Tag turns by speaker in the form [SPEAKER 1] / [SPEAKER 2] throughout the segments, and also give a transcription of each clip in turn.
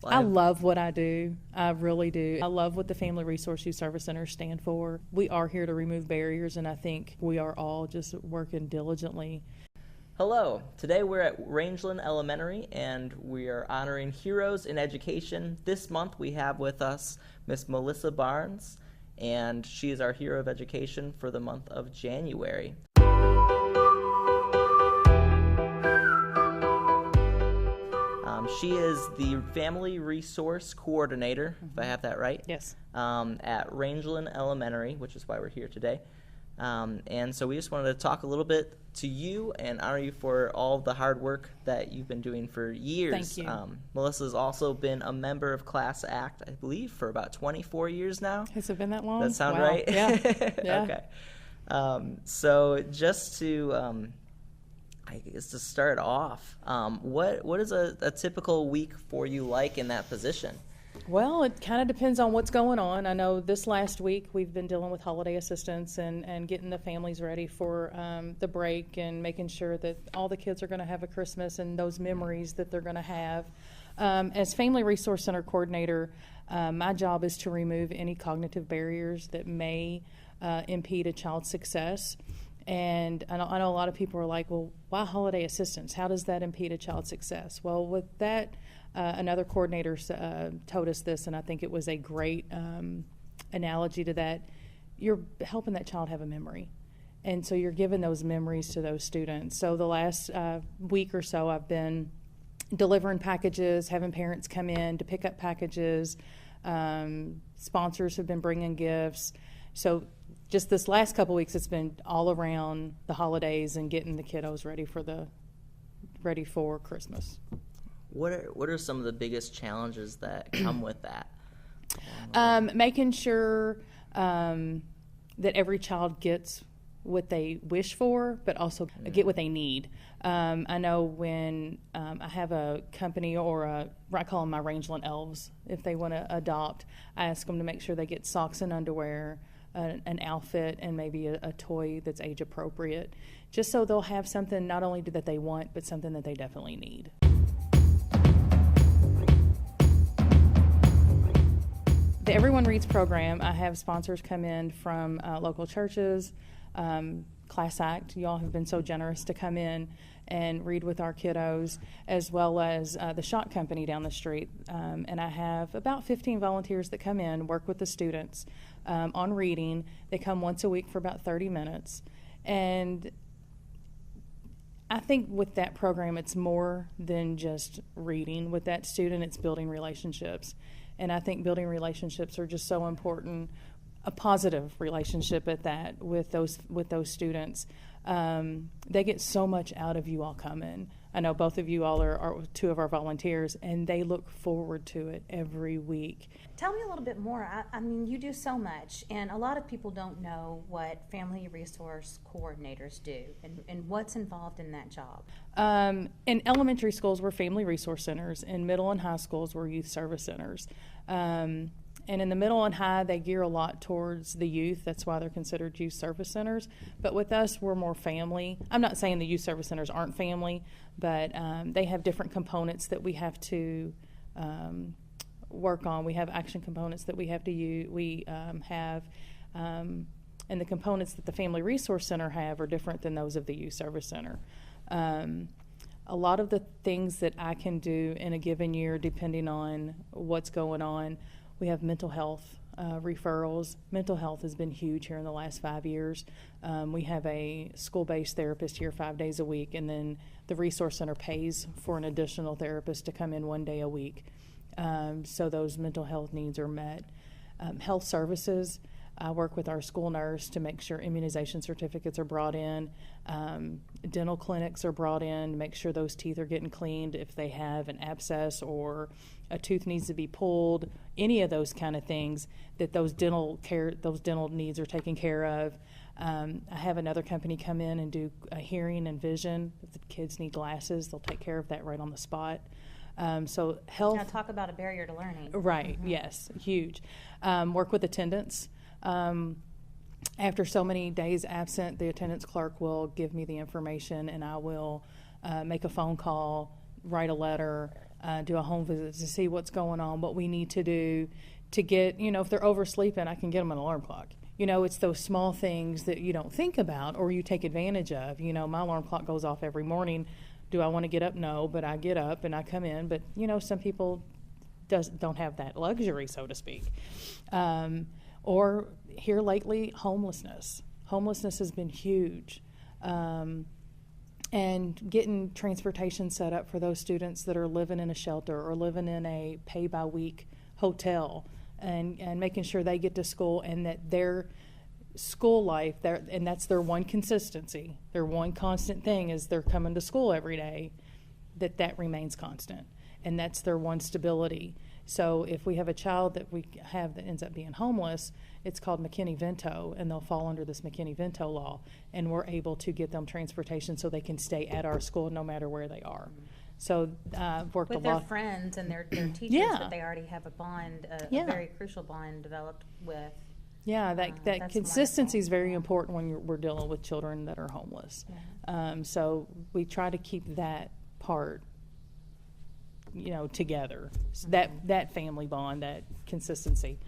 [SPEAKER 1] I love what I do. I really do. I love what the Family Resource Youth Service Centers stand for. We are here to remove barriers, and I think we are all just working diligently.
[SPEAKER 2] Hello. Today we're at Rangeland Elementary, and we are honoring heroes in education. This month we have with us Miss Milessa Barnes, and she is our hero of education for the month of January. She is the Family Resource Coordinator, if I have that right.
[SPEAKER 1] Yes.
[SPEAKER 2] At Rangeland Elementary, which is why we're here today. And so we just wanted to talk a little bit to you and honor you for all the hard work that you've been doing for years.
[SPEAKER 1] Thank you.
[SPEAKER 2] Melissa's also been a member of Class Act, I believe, for about 24 years now.
[SPEAKER 1] Has it been that long?
[SPEAKER 2] That sound
[SPEAKER 1] wow.
[SPEAKER 2] right?
[SPEAKER 1] Yeah. Yeah.
[SPEAKER 2] Okay. So just to, I guess to start off, what is a typical week for you like in that position?
[SPEAKER 1] Well, it kind of depends on what's going on. I know this last week we've been dealing with holiday assistance and getting the families ready for the break and making sure that all the kids are going to have a Christmas and those memories that they're going to have. As Family Resource Center Coordinator, my job is to remove any cognitive barriers that may impede a child's success. And I know a lot of people are like, well, why holiday assistance? How does that impede a child's success? Well, with that, another coordinator told us this, and I think it was a great analogy to that. You're helping that child have a memory. And so you're giving those memories to those students. So the last week or so, I've been delivering packages, having parents come in to pick up packages. Sponsors have been bringing gifts. So just this last couple weeks, it's been all around the holidays and getting the kiddos ready for Christmas.
[SPEAKER 2] What are some of the biggest challenges that come with that?
[SPEAKER 1] Making sure that every child gets what they wish for, but also get what they need. I know when I have a company or I call them my Rangeland elves, if they want to adopt, I ask them to make sure they get socks and underwear, an outfit, and maybe a toy that's age appropriate, just so they'll have something not only that they want, but something that they definitely need. The Everyone Reads program, I have sponsors come in from local churches, Class Act. You all have been so generous to come in and read with our kiddos, as well as the Shot Company down the street. And I have about 15 volunteers that come in, work with the students on reading. They come once a week for about 30 minutes. And I think with that program, it's more than just reading. With that student, it's building relationships. And I think building relationships are just so important, a positive relationship at that with those students. They get so much out of you all coming. I know both of you all are two of our volunteers, and they look forward to it every week.
[SPEAKER 3] Tell me a little bit more. I mean, you do so much, and a lot of people don't know what family resource coordinators do and what's involved in that job.
[SPEAKER 1] In elementary schools, we're family resource centers. In middle and high schools, we're youth service centers. And in the middle and high, they gear a lot towards the youth. That's why they're considered youth service centers. But with us, we're more family. I'm not saying the youth service centers aren't family, but they have different components that we have to work on. We have action components that we have to use. And the components that the Family Resource Center have are different than those of the youth service center. A lot of the things that I can do in a given year, depending on what's going on, we have mental health referrals. Mental health has been huge here in the last 5 years. We have a school-based therapist here 5 days a week, and then the Resource Center pays for an additional therapist to come in 1 day a week. So those mental health needs are met. Health services, I work with our school nurse to make sure immunization certificates are brought in. Dental clinics are brought in to make sure those teeth are getting cleaned if they have an abscess or a tooth needs to be pulled, any of those kind of things, that those dental needs are taken care of. I have another company come in and do hearing and vision. If the kids need glasses, they'll take care of that right on the spot. So health.
[SPEAKER 3] Now talk about a barrier to learning.
[SPEAKER 1] Right, yes, huge. Work with attendance. After so many days absent, the attendance clerk will give me the information, and I will make a phone call, write a letter, do a home visit to see what's going on, what we need to do to get, if they're oversleeping, I can get them an alarm clock. It's those small things that you don't think about or you take advantage of. My alarm clock goes off every morning. Do I want to get up? No, but I get up and I come in. But, some people don't have that luxury, so to speak. Or here lately, homelessness. Homelessness has been huge. And getting transportation set up for those students that are living in a shelter or living in a pay-by-week hotel, and making sure they get to school and that their school life, and that's their one consistency, their one constant thing is they're coming to school every day, that remains constant. And that's their one stability. So if we have a child that we have that ends up being homeless, it's called McKinney-Vento, and they'll fall under this McKinney-Vento law. And we're able to get them transportation so they can stay at our school no matter where they are. So I've worked
[SPEAKER 3] with
[SPEAKER 1] a lot.
[SPEAKER 3] Their friends and their teachers
[SPEAKER 1] Yeah.
[SPEAKER 3] that they already have a bond, a very crucial bond developed with.
[SPEAKER 1] Yeah, that
[SPEAKER 3] that's
[SPEAKER 1] consistency is
[SPEAKER 3] wonderful.
[SPEAKER 1] very important when we're dealing with children that are homeless.
[SPEAKER 3] Yeah.
[SPEAKER 1] So we try to keep that part, together. So that family bond, that consistency.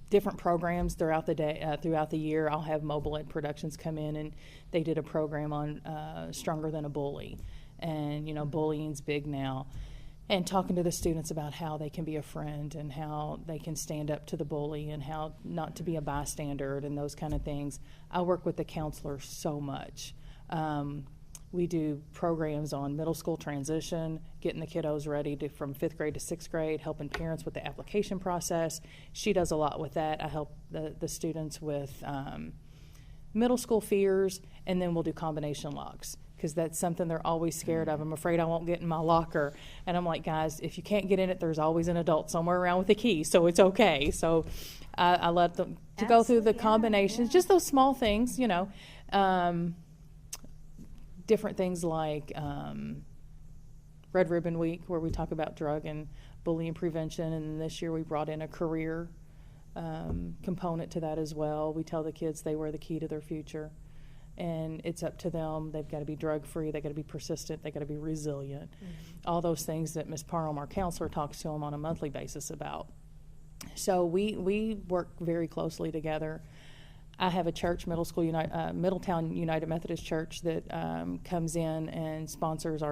[SPEAKER 1] Different programs throughout the day, throughout the year. I'll have Mobile Ed Productions come in, and they did a program on Stronger Than a Bully, and bullying's big now. And talking to the students about how they can be a friend and how they can stand up to the bully and how not to be a bystander and those kind of things. I work with the counselors so much. We do programs on middle school transition, getting the kiddos ready from 5th grade to 6th grade, helping parents with the application process. She does a lot with that. I help the students with middle school fears, and then we'll do combination locks, because that's something they're always scared of. I'm afraid I won't get in my locker. And I'm like, guys, if you can't get in it, there's always an adult somewhere around with a key, so it's okay. So I let them to go through the combinations, just those small things, different things like Red Ribbon Week, where we talk about drug and bullying prevention. And this year we brought in a career component to that as well. We tell the kids they were the key to their future. And it's up to them. They've got to be drug-free. They've got to be persistent. They've got to be resilient. All those things that Ms. Parham, our counselor, talks to them on a monthly basis about. So we work very closely together. I have a church, Middletown United Methodist Church, that comes in and sponsors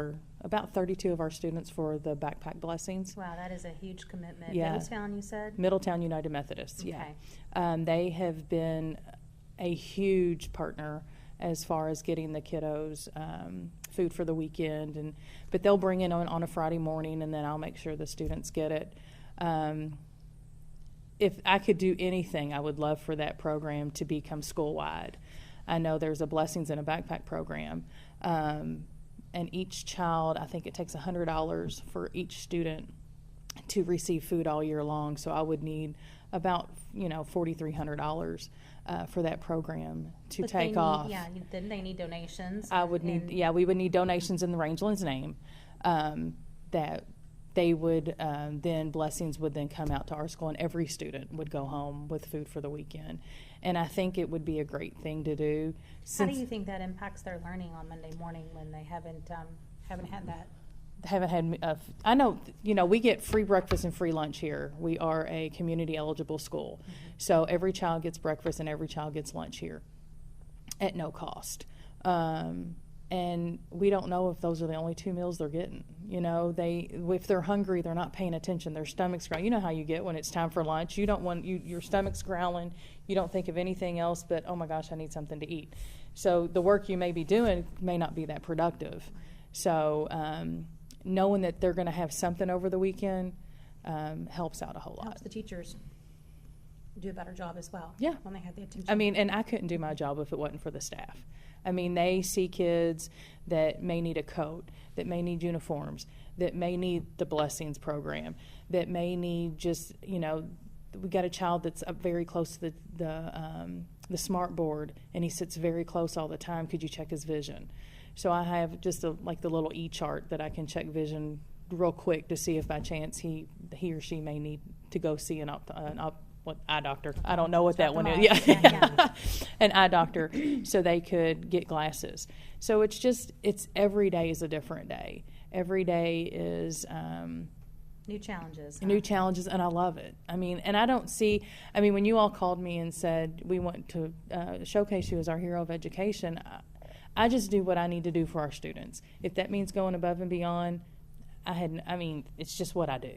[SPEAKER 1] about 32 of our students for the backpack blessings.
[SPEAKER 3] Wow, that is a huge commitment.
[SPEAKER 1] Yeah.
[SPEAKER 3] Middletown, you said?
[SPEAKER 1] Middletown United Methodist,
[SPEAKER 3] Okay.
[SPEAKER 1] yeah. They have been a huge partner as far as getting the kiddos food for the weekend, but they'll bring it on a Friday morning, and then I'll make sure the students get it. If I could do anything, I would love for that program to become school-wide. I know there's a Blessings in a Backpack program, and each child, I think it takes $100 for each student to receive food all year long. So I would need about $4,300 for that program to take off.
[SPEAKER 3] Yeah, then they need donations.
[SPEAKER 1] We would need donations in the Rangeland's name. That they would then blessings would then come out to our school, and every student would go home with food for the weekend. And I think it would be a great thing to do.
[SPEAKER 3] How do you think that impacts their learning on Monday morning when they haven't had that?
[SPEAKER 1] I know, we get free breakfast and free lunch here. We are a community eligible school. So every child gets breakfast and every child gets lunch here at no cost. And we don't know if those are the only 2 meals they're getting. If they're hungry, they're not paying attention. Their stomach's growling. You know how you get when it's time for lunch. You don't want your stomach's growling. You don't think of anything else but, oh my gosh, I need something to eat. So the work you may be doing may not be that productive. So knowing that they're going to have something over the weekend helps out a whole lot.
[SPEAKER 3] Helps the teachers do a better job as well.
[SPEAKER 1] Yeah.
[SPEAKER 3] When they have the attention.
[SPEAKER 1] I mean, and I couldn't do my job if it wasn't for the staff. I mean, they see kids that may need a coat, that may need uniforms, that may need the Blessings program, that may need just, we got a child that's up very close to the smart board, and he sits very close all the time. Could you check his vision? So I have just the little e-chart that I can check vision real quick to see if by chance he or she may need to go see an eye doctor. I don't know what that one is.
[SPEAKER 3] Ophthalmologist, yeah.
[SPEAKER 1] An eye doctor, so they could get glasses. So it's every day is a different day. Every day is
[SPEAKER 3] New challenges.
[SPEAKER 1] new challenges, and I love it. I mean, and I don't see. I mean, when you all called me and said we want to showcase you as our hero of education, I just do what I need to do for our students. If that means going above and beyond, it's just what I do.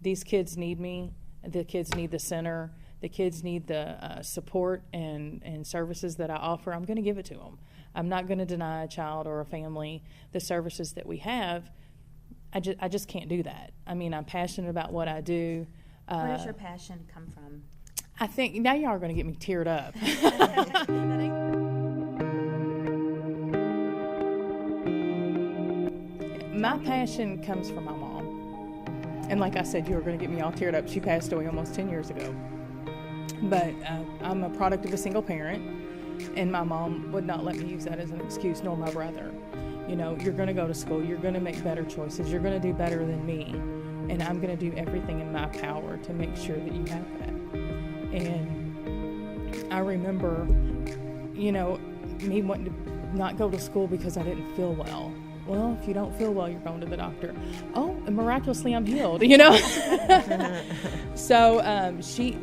[SPEAKER 1] These kids need me. The kids need the center. The kids need the support and services that I offer. I'm going to give it to them. I'm not going to deny a child or a family the services that we have. I just can't do that. I mean, I'm passionate about what I do.
[SPEAKER 3] Where does your passion come from?
[SPEAKER 1] I think now y'all are going to get me teared up. My passion comes from my mom. And like I said, you were going to get me all teared up. She passed away almost 10 years ago. But I'm a product of a single parent, and my mom would not let me use that as an excuse, nor my brother. You know, you're going to go to school, you're going to make better choices, you're going to do better than me, and I'm going to do everything in my power to make sure that you have that. And I remember, you know, me wanting to not go to school because I didn't feel well. Well, if you don't feel well, you're going to the doctor. Oh, and miraculously I'm healed, you know? So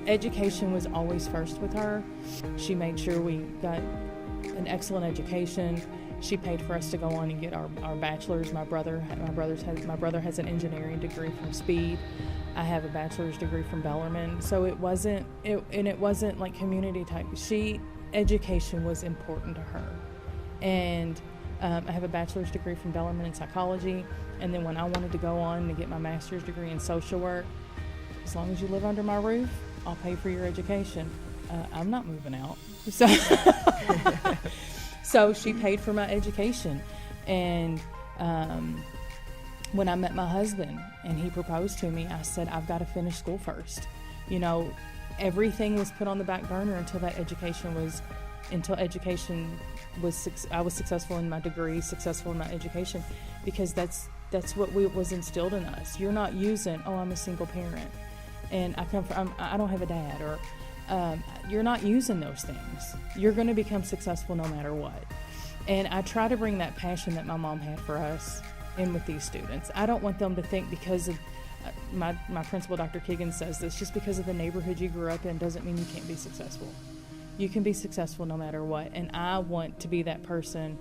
[SPEAKER 1] education was always first with her. She made sure we got an excellent education. She paid for us to go on and get our bachelor's. My brother has an engineering degree from Speed. I have a bachelor's degree from Bellarmine. So it wasn't like community type. Education was important to her. And I have a bachelor's degree from Bellarmine in psychology. And then when I wanted to go on to get my master's degree in social work, as long as you live under my roof, I'll pay for your education. I'm not moving out. So, so she paid for my education. And when I met my husband and he proposed to me, I said, I've got to finish school first. You know, everything was put on the back burner until education was I was successful in my degree, successful in my education, because that's what was instilled in us. You're not using, I'm a single parent and I don't have a dad, or you're not using those things. You're going to become successful no matter what. And I try to bring that passion that my mom had for us in with these students. I don't want them to think because of my principal, Dr. Kiggins, says this, just because of the neighborhood you grew up in doesn't mean you can't be successful. You can be successful no matter what. And I want to be that person.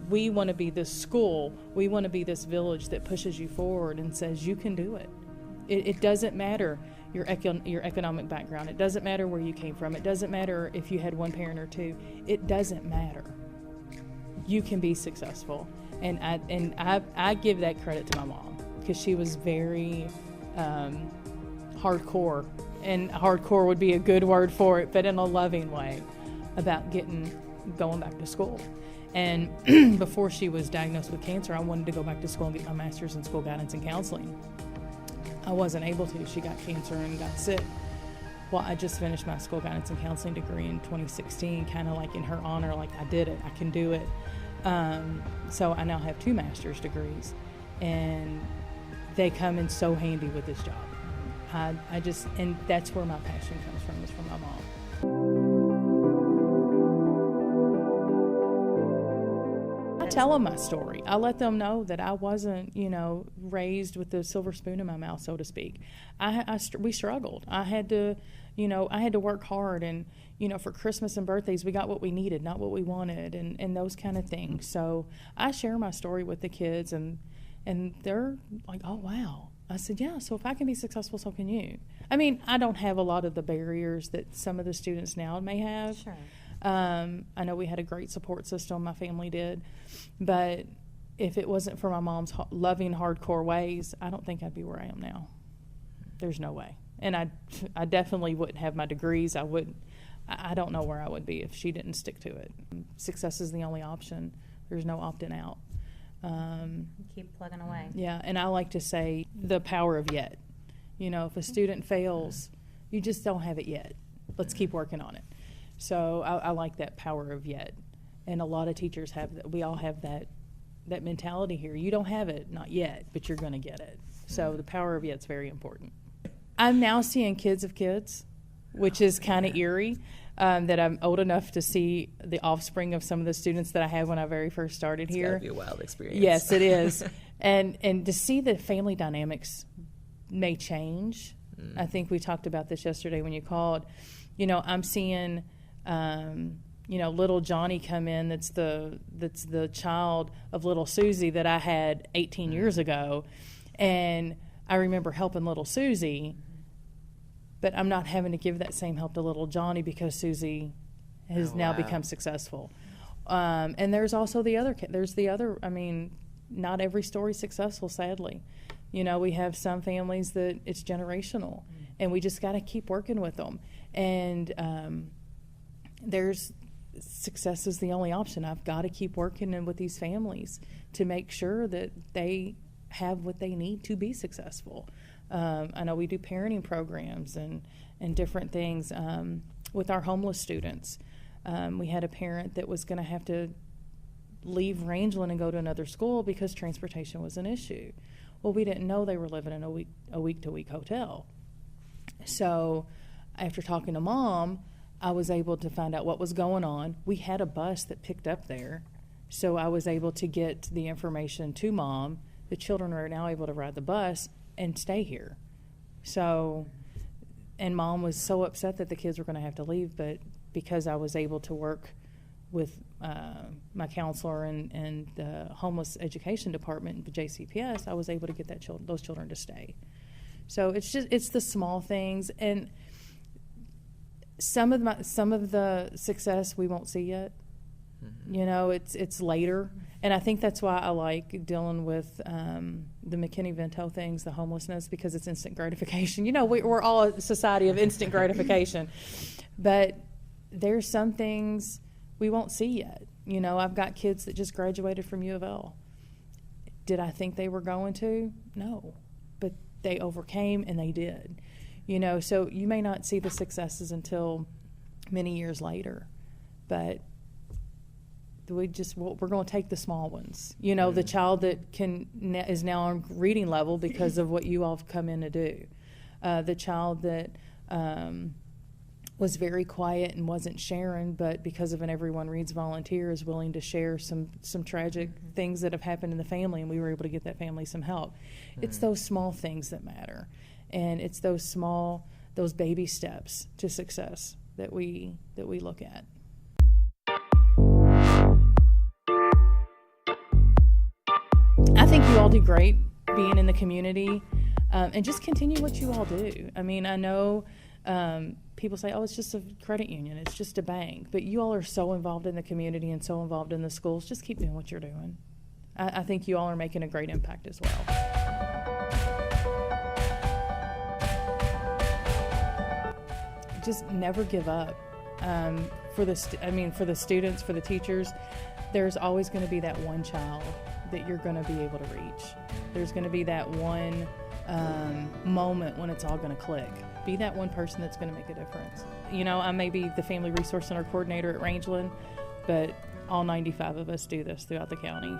[SPEAKER 1] We want to be this school. We want to be this village that pushes you forward and says you can do it. It doesn't matter your economic background. It doesn't matter where you came from. It doesn't matter if you had one parent or two. It doesn't matter. You can be successful. And I give that credit to my mom, because she was very hardcore, and hardcore would be a good word for it, but in a loving way, about going back to school. And before she was diagnosed with cancer, I wanted to go back to school and get my master's in school guidance and counseling. I wasn't able to. She got cancer and got sick. Well, I just finished my school guidance and counseling degree in 2016, kind of like in her honor, like I did it, I can do it. So I now have 2 master's degrees, and they come in so handy with this job. And that's where my passion comes from, is from my mom. I tell them my story. I let them know that I wasn't, raised with the silver spoon in my mouth, so to speak. We struggled. I had to work hard, and, for Christmas and birthdays, we got what we needed, not what we wanted, and those kind of things. So I share my story with the kids, and they're like, oh, wow. I said, yeah, so if I can be successful, so can you. I mean, I don't have a lot of the barriers that some of the students now may have.
[SPEAKER 3] Sure.
[SPEAKER 1] I know we had a great support system, my family did, but if it wasn't for my mom's loving, hardcore ways, I don't think I'd be where I am now. There's no way. And I definitely wouldn't have my degrees. I don't know where I would be if she didn't stick to it. Success is the only option. There's no opting out.
[SPEAKER 3] Keep plugging away.
[SPEAKER 1] Yeah, and I like to say the power of yet. If a student fails, you just don't have it yet. Let's keep working on it. So I like that power of yet. And a lot of teachers have that. We all have that mentality here. You don't have it, not yet, but you're going to get it. So the power of yet's very important. I'm now seeing kids of kids which is kind of eerie. That I'm old enough to see the offspring of some of the students that I had when I very first started
[SPEAKER 2] It's
[SPEAKER 1] here.
[SPEAKER 2] gotta be a wild experience.
[SPEAKER 1] Yes, it is. and to see the family dynamics may change. I think we talked about this yesterday when you called. You know, I'm seeing, little Johnny come in. That's the child of little Susie that I had 18 years ago, and I remember helping little Susie. But I'm not having to give that same help to little Johnny because Susie has now become successful. And there's also the other. I mean, not every story's successful, sadly. You know, we have some families that it's generational, and we just got to keep working with them. And there's success is the only option. I've got to keep working with these families to make sure that they have what they need to be successful. I know we do parenting programs and different things with our homeless students. We had a parent that was going to have to leave Rangeland and go to another school because transportation was an issue. Well, we didn't know they were living in a week-to-week hotel. So after talking to Mom, I was able to find out what was going on. We had a bus that picked up there, so I was able to get the information to Mom. The children are now able to ride the bus and stay here. So, and Mom was so upset that the kids were going to have to leave, but because I was able to work with my counselor and the homeless education department, the JCPS, I was able to get those children to stay. So it's the small things, and some of the success we won't see yet. You know, it's later. And I think that's why I like dealing with the McKinney-Vento things, the homelessness, because it's instant gratification. You know, we're all a society of instant gratification. But there's some things we won't see yet. You know, I've got kids that just graduated from U of L. Did I think they were going to? No. But they overcame, and they did. You know, so you may not see the successes until many years later. But we're going to take the small ones. You know, the child that is now on reading level because of what you all have come in to do. The child that was very quiet and wasn't sharing, but because of an Everyone Reads volunteer is willing to share some tragic things that have happened in the family, and we were able to get that family some help. It's those small things that matter, and it's those baby steps to success that we look at. I think you all do great being in the community, and just continue what you all do. I mean, I know people say, oh, it's just a credit union, it's just a bank, but you all are so involved in the community and so involved in the schools. Just keep doing what you're doing. I think you all are making a great impact as well. Just never give up. For the students, for the teachers, there's always going to be that one child that you're going to be able to reach. There's going to be that one moment when it's all going to click. Be that one person that's going to make a difference. You know, I may be the Family Resource Center coordinator at Rangeland, but all 95 of us do this throughout the county.